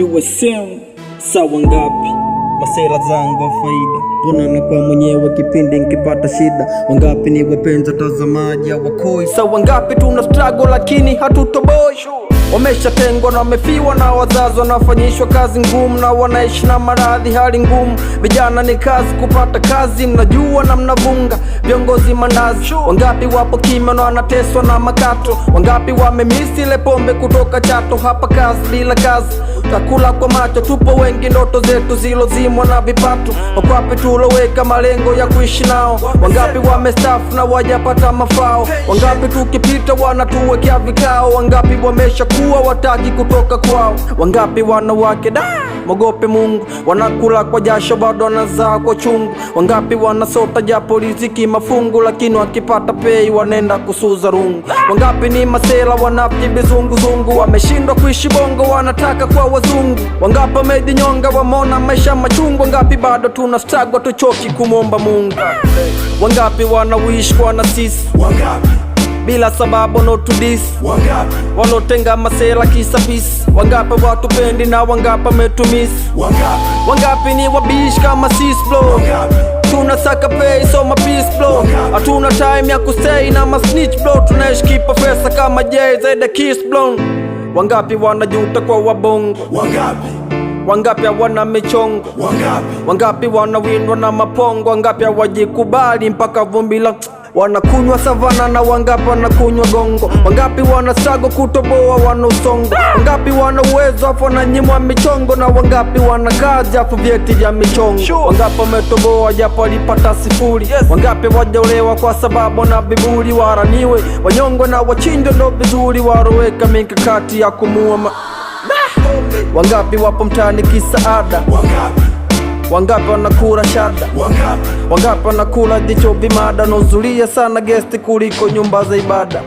USM sawa ngapi? Masela zangu wa faida, mbona nakuwa mwenyewe kipindi nikipata shida? Wangapi ni wapenzi watazamaji wakoi? Sawa ngapi tuna struggle lakini hatutoboi? Wameshatengwa na wamefiwa na wazazi, wanafanyishwa kazi ngumu na wanaishi na maradhi hali ngumu. Vijana ni kazi kupata kazi, mnajua na mnavunga viongozi mandazi. Wangapi wapo kimya na wanateswa na makato? Wangapi wamemisi ile pombe kutoka Chato? Hapa kazi bila kazi, takula kwa macho, tupo wengi ndoto zetu zilozimwa na vipato. Wakwapi tuloweka malengo ya kuishi nao? Wangapi wamestafu na wajapata mafao? Wangapi tukipita wanatuwekea vikao? Wangapi wamesha kuwa wataki kutoka kwao? Wangapi wanawake mogope Mungu, wanakula kwa jasho bado wanazaa kwa chungu? Wangapi wanasota japo riziki mafungu, lakini wakipata pei wanenda kusuza rungu? Wangapi ni masela wanafiki bizunguzungu, wameshindwa kuishi bongo wanataka kwa wazungu? Wangapi wamejinyonga wamona maisha machungu? Wangapi bado tuna struggle tuchoki kumomba Mungu? Wangapi wanawish kwa na sisi? Wangapi bila sababu no to this? Wangapi walotenga masela kisa peace? Wangapi watu pendi na wangapi metumisi? Wangapi ni wabish kama sis bro? Tunasaka pay so my peace bro. Hatuna time ya kustay na ma snitch bro. Tunaishi kipa pesa kama Jay zaida kiss blown. Wangapi wanajuta kwa wabongo? Wangapi hawana michongo? Wangapi wanawindwa na mapongo? Wangapi hawajikubali mpaka vumbi la wanakunywa savana na wangapi wanakunywa gongo? Wangapi wana struggle kutoboa wana usongo? Wangapi wana uwezo afu wananyimwa michongo? Na wangapi wana kazi afu vyeti vya michongo? Wangapi wametoboa japo walipata sifuri? Wangapi wajolewa kwa sababu na biburi? Waraniwe wanyongo na wachinjo ndo vizuri, waroweka mikakati ya kumuua wangapi wapo mtani kisaada? Wangapi wanakula shada? Wangapi wanakula jicho vimada? Nozulia sana gesti kuliko nyumba za ibada.